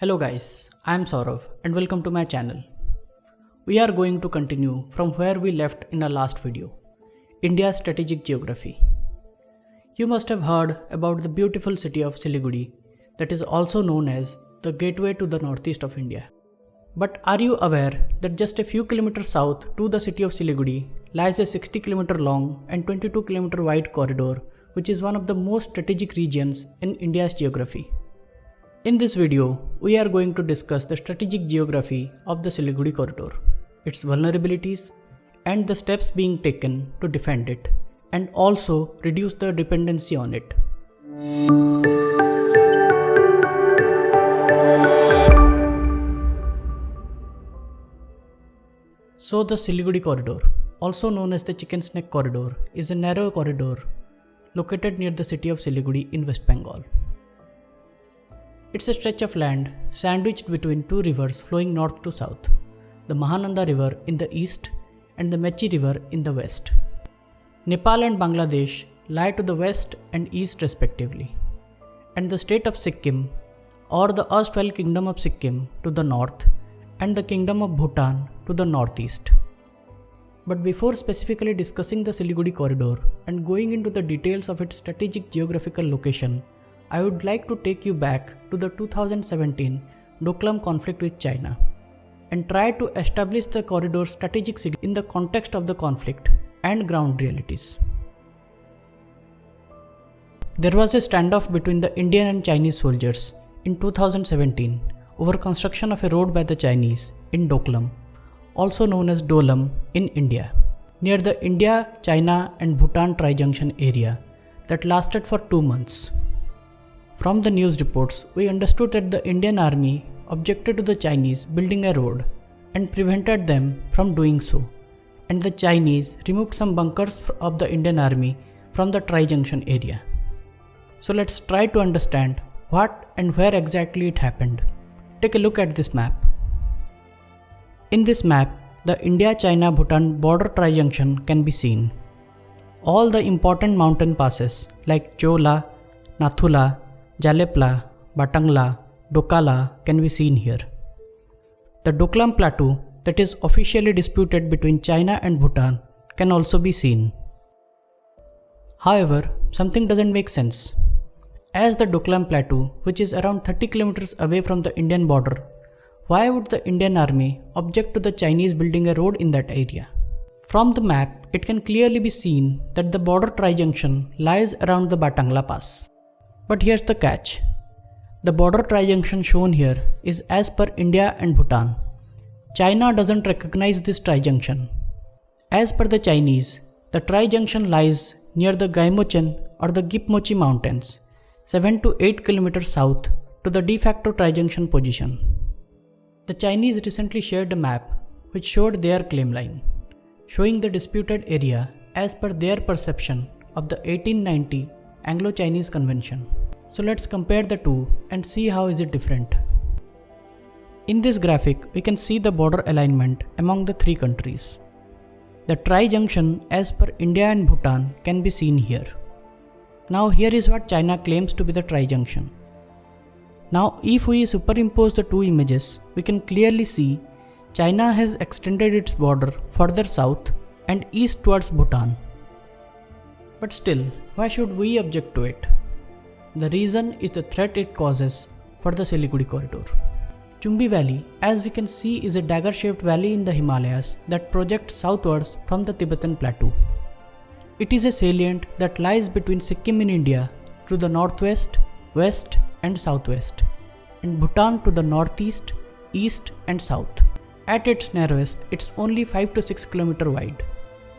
Hello guys, I am Saurav and welcome to my channel. We are going to continue from where we left in our last video, India's strategic geography. You must have heard about the beautiful city of Siliguri that is also known as the gateway to the northeast of India. But are you aware that just a few kilometers south to the city of Siliguri lies a 60 km long and 22 km wide corridor which is one of the most strategic regions in India's geography. In this video, we are going to discuss the strategic geography of the Siliguri corridor, its vulnerabilities, and the steps being taken to defend it, and also reduce the dependency on it. So the Siliguri corridor, also known as the Chicken Neck corridor, is a narrow corridor located near the city of Siliguri in West Bengal. It's a stretch of land sandwiched between two rivers flowing north to south, the Mahananda River in the east and the Mechi River in the west. Nepal and Bangladesh lie to the west and east respectively, and the state of Sikkim, or the erstwhile Kingdom of Sikkim, to the north, and the Kingdom of Bhutan to the northeast. But before specifically discussing the Siliguri corridor and going into the details of its strategic geographical location, I would like to take you back to the 2017 Doklam conflict with China and try to establish the corridor's strategic significance in the context of the conflict and ground realities. There was a standoff between the Indian and Chinese soldiers in 2017 over construction of a road by the Chinese in Doklam, also known as Dolam in India, near the India, China and Bhutan tri-junction area that lasted for 2 months. From the news reports, we understood that the Indian army objected to the Chinese building a road and prevented them from doing so, and the Chinese removed some bunkers of the Indian army from the tri-junction area. So let's try to understand what and where exactly it happened. Take a look at this map. In this map, the India-China-Bhutan border tri-junction can be seen. All the important mountain passes like Chola, Nathula, Jalepla, Batangla, Dokala can be seen here. The Doklam plateau that is officially disputed between China and Bhutan can also be seen. However, something doesn't make sense. As the Doklam plateau, which is around 30 kilometers away from the Indian border, why would the Indian army object to the Chinese building a road in that area? From the map, it can clearly be seen that the border tri-junction lies around the Batangla Pass. But here's the catch. The border tri-junction shown here is as per India and Bhutan. China doesn't recognize this tri-junction. As per the Chinese, the tri-junction lies near the Gaimochen or the Gipmochi mountains, 7 to 8 kilometers south to the de facto tri-junction position. The Chinese recently shared a map which showed their claim line, showing the disputed area as per their perception of the 1890 Anglo-Chinese Convention. So let's compare the two and see how is it different. In this graphic, we can see the border alignment among the three countries. The tri-junction as per India and Bhutan can be seen here. Now here is what China claims to be the tri-junction. Now if we superimpose the two images, we can clearly see China has extended its border further south and east towards Bhutan. But still, why should we object to it? The reason is the threat it causes for the Siliguri corridor. Chumbi Valley, as we can see, is a dagger-shaped valley in the Himalayas that projects southwards from the Tibetan plateau. It is a salient that lies between Sikkim in India to the northwest, west and southwest, and Bhutan to the northeast, east and south. At its narrowest, it's only 5 to 6 km wide.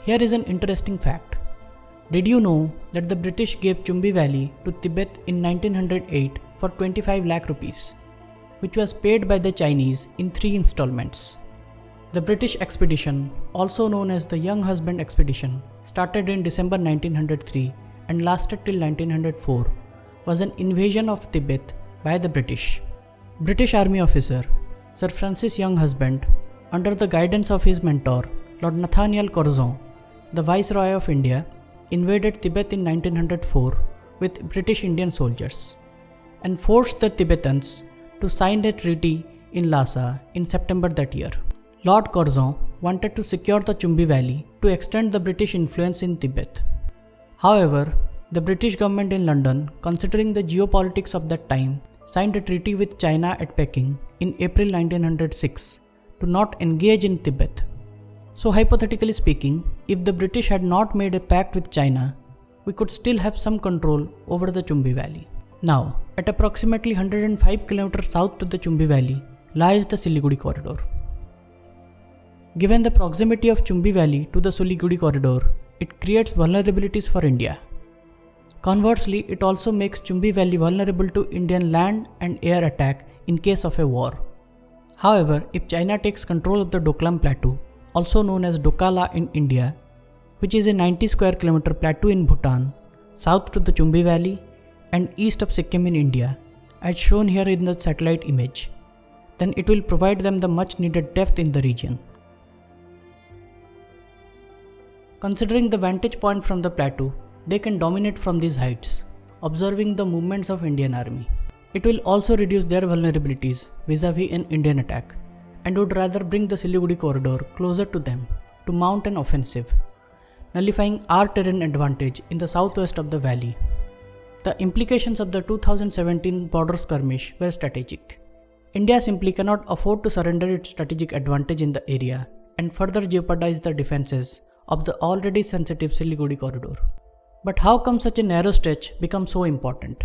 Here is an interesting fact. Did you know that the British gave Chumbi Valley to Tibet in 1908 for 25 lakh rupees, which was paid by the Chinese in 3 installments? The British expedition, also known as the Young Husband Expedition, started in December 1903 and lasted till 1904, was an invasion of Tibet by the British. British Army officer Sir Francis Young Husband, under the guidance of his mentor Lord Nathaniel Curzon, the Viceroy of India, invaded Tibet in 1904 with British Indian soldiers and forced the Tibetans to sign a treaty in Lhasa in September that year. Lord Curzon wanted to secure the Chumbi Valley to extend the British influence in Tibet. However, the British government in London, considering the geopolitics of that time, signed a treaty with China at Peking in April 1906 to not engage in Tibet. So hypothetically speaking, if the British had not made a pact with China, we could still have some control over the Chumbi Valley. Now, at approximately 105 km south to the Chumbi Valley lies the Siliguri corridor. Given the proximity of Chumbi Valley to the Siliguri corridor, it creates vulnerabilities for India. Conversely, it also makes Chumbi Valley vulnerable to Indian land and air attack in case of a war. However, if China takes control of the Doklam plateau, also known as Dokala in India, which is a 90 square kilometer plateau in Bhutan, south to the Chumbi Valley and east of Sikkim in India, as shown here in the satellite image, then it will provide them the much needed depth in the region. Considering the vantage point from the plateau, they can dominate from these heights, observing the movements of Indian army. It will also reduce their vulnerabilities vis-a-vis an Indian attack, and would rather bring the Siliguri corridor closer to them to mount an offensive, nullifying our terrain advantage in the southwest of the valley. The implications of the 2017 border skirmish were strategic. India simply cannot afford to surrender its strategic advantage in the area and further jeopardize the defenses of the already sensitive Siliguri corridor. But how come such a narrow stretch becomes so important?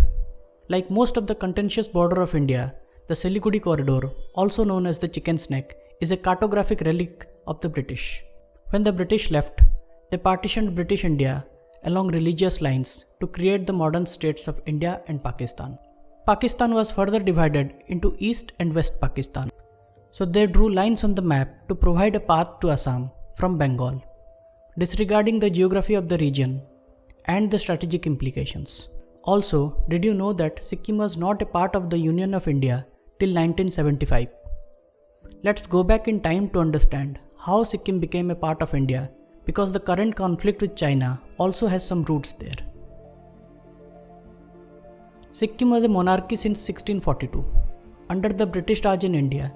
Like most of the contentious border of India, the Siliguri corridor, also known as the Chicken's Neck, is a cartographic relic of the British. When the British left, they partitioned British India along religious lines to create the modern states of India and Pakistan. Pakistan was further divided into East and West Pakistan. So they drew lines on the map to provide a path to Assam from Bengal, disregarding the geography of the region and the strategic implications. Also, did you know that Sikkim was not a part of the Union of India till 1975? Let's go back in time to understand how Sikkim became a part of India, because the current conflict with China also has some roots there. Sikkim was a monarchy since 1642, under the British Raj in India.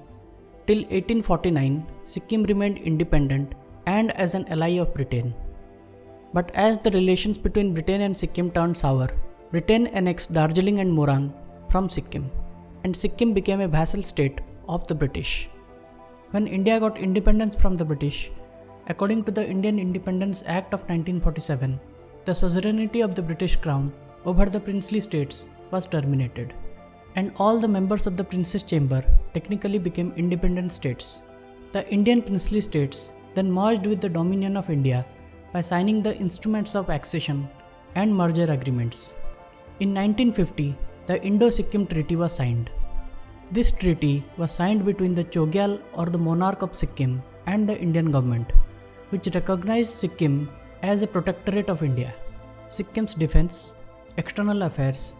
Till 1849, Sikkim remained independent and as an ally of Britain. But as the relations between Britain and Sikkim turned sour, Britain annexed Darjeeling and Morang from Sikkim, and Sikkim became a vassal state of the British. When India got independence from the British, according to the Indian Independence Act of 1947, the suzerainty of the British Crown over the princely states was terminated, and all the members of the Prince's Chamber technically became independent states. The Indian princely states then merged with the Dominion of India by signing the Instruments of Accession and Merger Agreements. In 1950, the Indo-Sikkim Treaty was signed. This treaty was signed between the Chogyal or the monarch of Sikkim and the Indian government, which recognized Sikkim as a protectorate of India. Sikkim's defense, external affairs,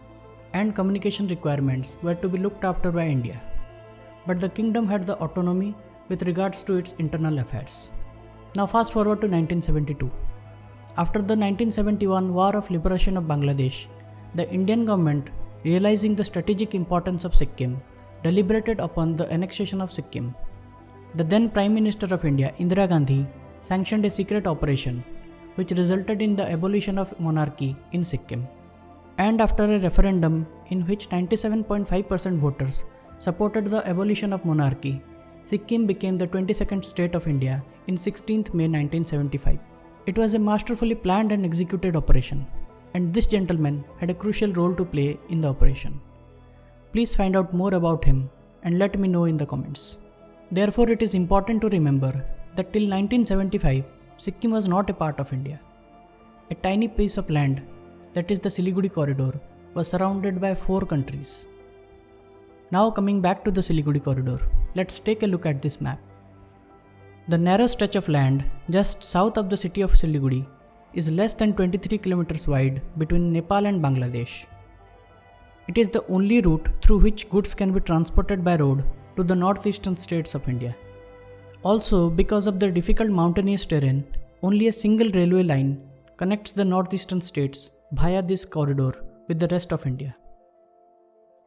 and communication requirements were to be looked after by India, but the kingdom had the autonomy with regards to its internal affairs. Now fast forward to 1972. After the 1971 War of Liberation of Bangladesh, the Indian government, realizing the strategic importance of Sikkim, deliberated upon the annexation of Sikkim. The then Prime Minister of India, Indira Gandhi, sanctioned a secret operation which resulted in the abolition of monarchy in Sikkim. And after a referendum in which 97.5% voters supported the abolition of monarchy, Sikkim became the 22nd state of India in 16th May 1975. It was a masterfully planned and executed operation, and this gentleman had a crucial role to play in the operation. Please find out more about him and let me know in the comments. Therefore, it is important to remember that till 1975, Sikkim was not a part of India. A tiny piece of land, that is the Siliguri corridor, was surrounded by 4 countries. Now coming back to the Siliguri corridor, let's take a look at this map. The narrow stretch of land just south of the city of Siliguri is less than 23 kilometers wide between Nepal and Bangladesh. It is the only route through which goods can be transported by road to the northeastern states of India. Also, because of the difficult mountainous terrain, only a single railway line connects the northeastern states via this corridor with the rest of India.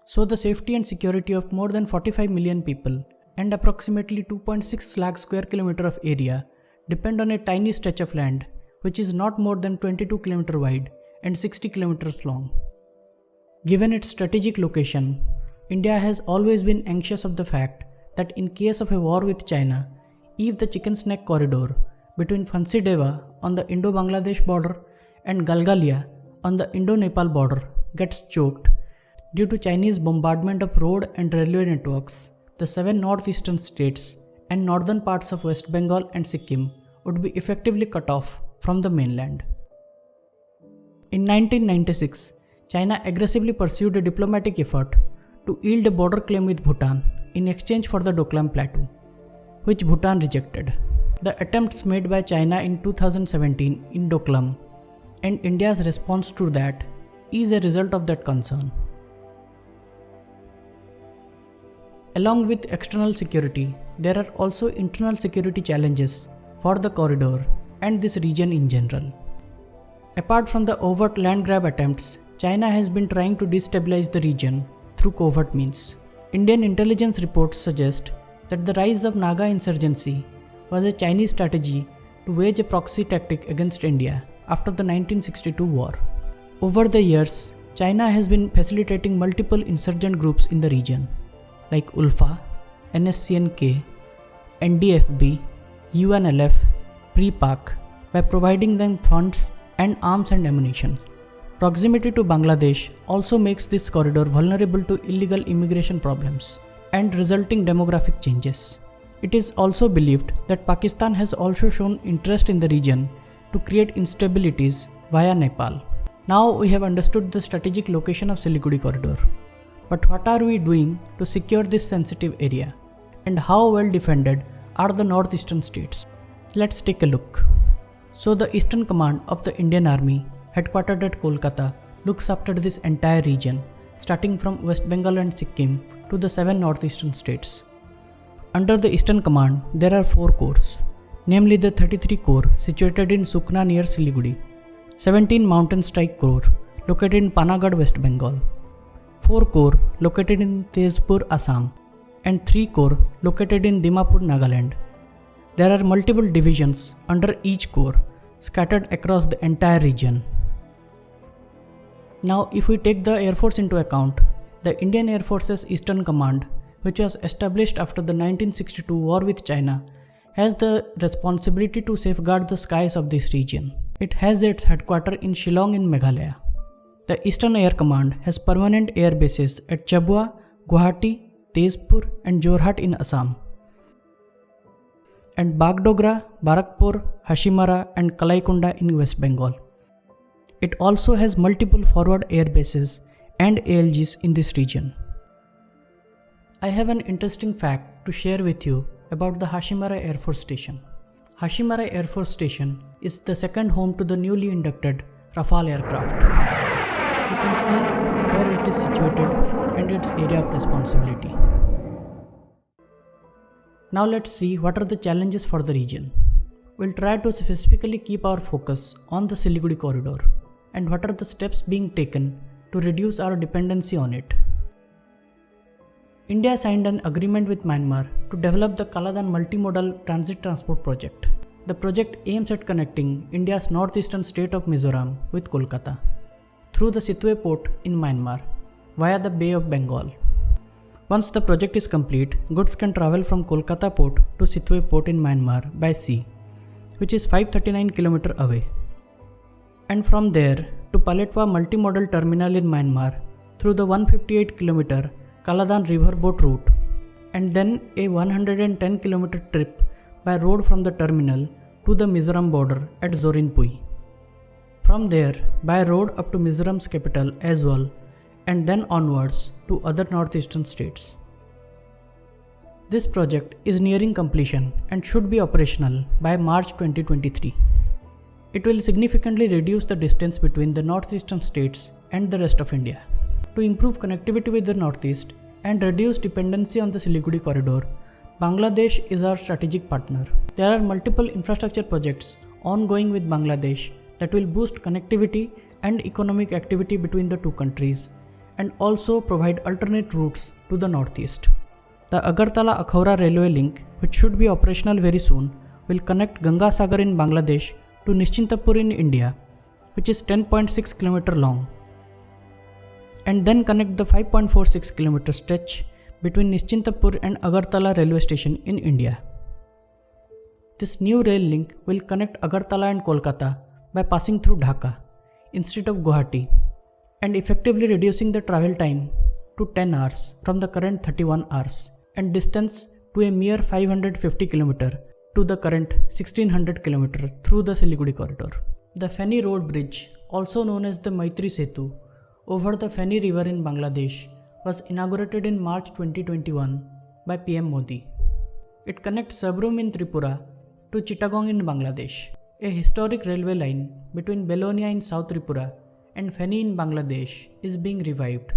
So the safety and security of more than 45 million people and approximately 2.6 lakh square kilometer of area depend on a tiny stretch of land which is not more than 22 km wide and 60 km long. Given its strategic location, India has always been anxious of the fact that in case of a war with China, if the Chicken Neck corridor between Phansi on the Indo-Bangladesh border and Galgalia on the Indo-Nepal border gets choked due to Chinese bombardment of road and railway networks, the 7 northeastern states and northern parts of West Bengal and Sikkim would be effectively cut off from the mainland. In 1996, China aggressively pursued a diplomatic effort to yield a border claim with Bhutan in exchange for the Doklam Plateau, which Bhutan rejected. The attempts made by China in 2017 in Doklam and India's response to that is a result of that concern. Along with external security, there are also internal security challenges for the corridor and this region in general. Apart from the overt land grab attempts, China has been trying to destabilize the region through covert means. Indian intelligence reports suggest that the rise of Naga insurgency was a Chinese strategy to wage a proxy tactic against India after the 1962 war. Over the years, China has been facilitating multiple insurgent groups in the region like ULFA, NSCN-K, NDFB, UNLF, Pre-Pak by providing them funds and arms and ammunition. Proximity to Bangladesh also makes this corridor vulnerable to illegal immigration problems and resulting demographic changes. It is also believed that Pakistan has also shown interest in the region to create instabilities via Nepal. Now we have understood the strategic location of Siliguri corridor. But what are we doing to secure this sensitive area? And how well defended are the northeastern states? Let's take a look. So the Eastern Command of the Indian Army, headquartered at Kolkata, looks after this entire region, starting from West Bengal and Sikkim to the 7 northeastern states. Under the Eastern Command, there are 4 corps, namely the 33 Corps situated in Sukna near Siliguri, 17 Mountain Strike Corps located in Panagarh, West Bengal, 4 Corps located in Tezpur, Assam, and 3 Corps located in Dimapur, Nagaland. There are multiple divisions under each corps scattered across the entire region. Now, if we take the Air Force into account, the Indian Air Force's Eastern Command, which was established after the 1962 war with China, has the responsibility to safeguard the skies of this region. It has its headquarters in Shillong in Meghalaya. The Eastern Air Command has permanent air bases at Chabua, Guwahati, Tezpur and Jorhat in Assam, and Bagdogra, Barakpur, Hashimara and Kalaikunda in West Bengal. It also has multiple forward air bases and ALGs in this region. I have an interesting fact to share with you about the Hashimara Air Force Station. Hashimara Air Force Station is the second home to the newly inducted Rafale aircraft. You can see where it is situated and its area of responsibility. Now let's see what are the challenges for the region. We'll try to specifically keep our focus on the Siliguri corridor and what are the steps being taken to reduce our dependency on it. India signed an agreement with Myanmar to develop the Kaladan multimodal transit transport project. The project aims at connecting India's northeastern state of Mizoram with Kolkata through the Sitwe port in Myanmar via the Bay of Bengal. Once the project is complete, goods can travel from Kolkata port to Sitwe port in Myanmar by sea, which is 539 km away, and from there to Paletwa multimodal terminal in Myanmar through the 158 km Kaladan riverboat route, and then a 110 km trip by road from the terminal to the Mizoram border at Zorinpui. From there by road up to Mizoram's capital as well, and then onwards to other northeastern states. This project is nearing completion and should be operational by March 2023. It will significantly reduce the distance between the northeastern states and the rest of India. To improve connectivity with the northeast and reduce dependency on the Siliguri corridor, Bangladesh is our strategic partner. There are multiple infrastructure projects ongoing with Bangladesh that will boost connectivity and economic activity between the two countries and also provide alternate routes to the northeast. The Agartala-Akhora railway link, which should be operational very soon, will connect Ganga Sagar in Bangladesh to Nischintapur in India, which is 10.6 km long, and then connect the 5.46 km stretch between Nischintapur and Agartala railway station in India. This new rail link will connect Agartala and Kolkata by passing through Dhaka instead of Guwahati, and effectively reducing the travel time to 10 hours from the current 31 hours and distance to a mere 550 km to the current 1600 km through the Siliguri corridor. The Feni Road Bridge, also known as the Maitri Setu, over the Feni River in Bangladesh, was inaugurated in March 2021 by PM Modi. It connects Sabrum in Tripura to Chittagong in Bangladesh. A historic railway line between Belonia in South Tripura and Feni in Bangladesh is being revived,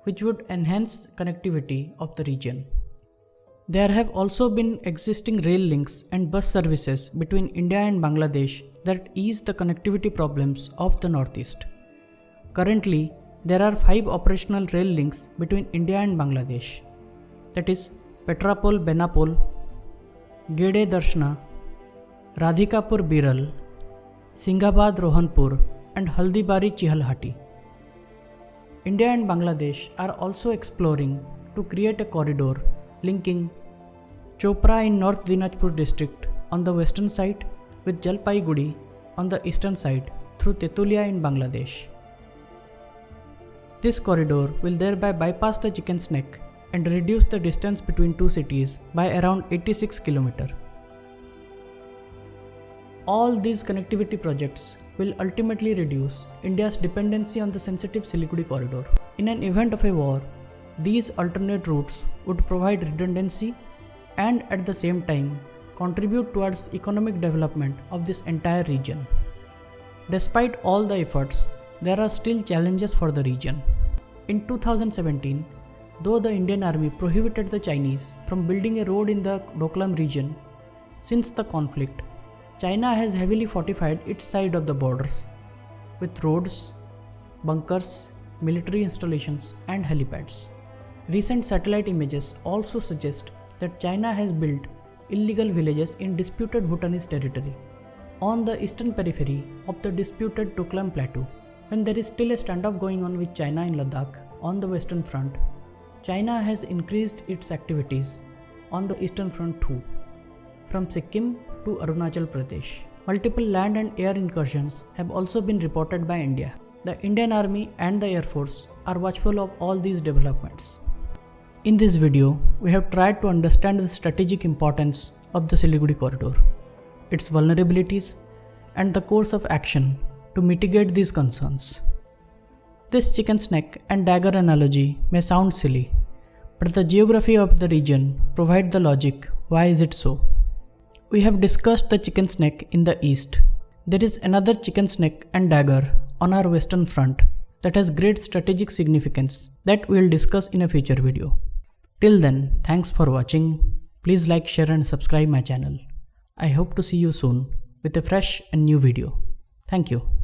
which would enhance connectivity of the region. There have also been existing rail links and bus services between India and Bangladesh that ease the connectivity problems of the northeast. Currently, there are 5 operational rail links between India and Bangladesh, that is Petrapol Benapol, Gede Darshana, Radhikapur Biral, Singhabad Rohanpur, and Haldibari Chihalhati. India and Bangladesh are also exploring to create a corridor linking Chopra in North Dinajpur district on the western side with Jalpaiguri on the eastern side through Tetulia in Bangladesh. This corridor will thereby bypass the Chicken's Neck and reduce the distance between two cities by around 86 km. All these connectivity projects will ultimately reduce India's dependency on the sensitive Siliguri corridor. In an event of a war, these alternate routes would provide redundancy and at the same time contribute towards economic development of this entire region. Despite all the efforts, there are still challenges for the region. In 2017, though the Indian Army prohibited the Chinese from building a road in the Doklam region, since the conflict, China has heavily fortified its side of the borders with roads, bunkers, military installations, and helipads. Recent satellite images also suggest that China has built illegal villages in disputed Bhutanese territory on the eastern periphery of the disputed Doklam plateau. When there is still a standoff going on with China in Ladakh on the western front, China has increased its activities on the eastern front too, from Sikkim to Arunachal Pradesh. Multiple land and air incursions have also been reported by India. The Indian Army and the Air Force are watchful of all these developments. In this video, we have tried to understand the strategic importance of the Siliguri corridor, its vulnerabilities, and the course of action to mitigate these concerns. This chicken's neck and dagger analogy may sound silly, but the geography of the region provides the logic why is it so. We have discussed the chicken's neck in the east. There is another chicken's neck and dagger on our western front that has great strategic significance that we will discuss in a future video. Till then, thanks for watching. Please like, share and subscribe my channel. I hope to see you soon with a fresh and new video. Thank you.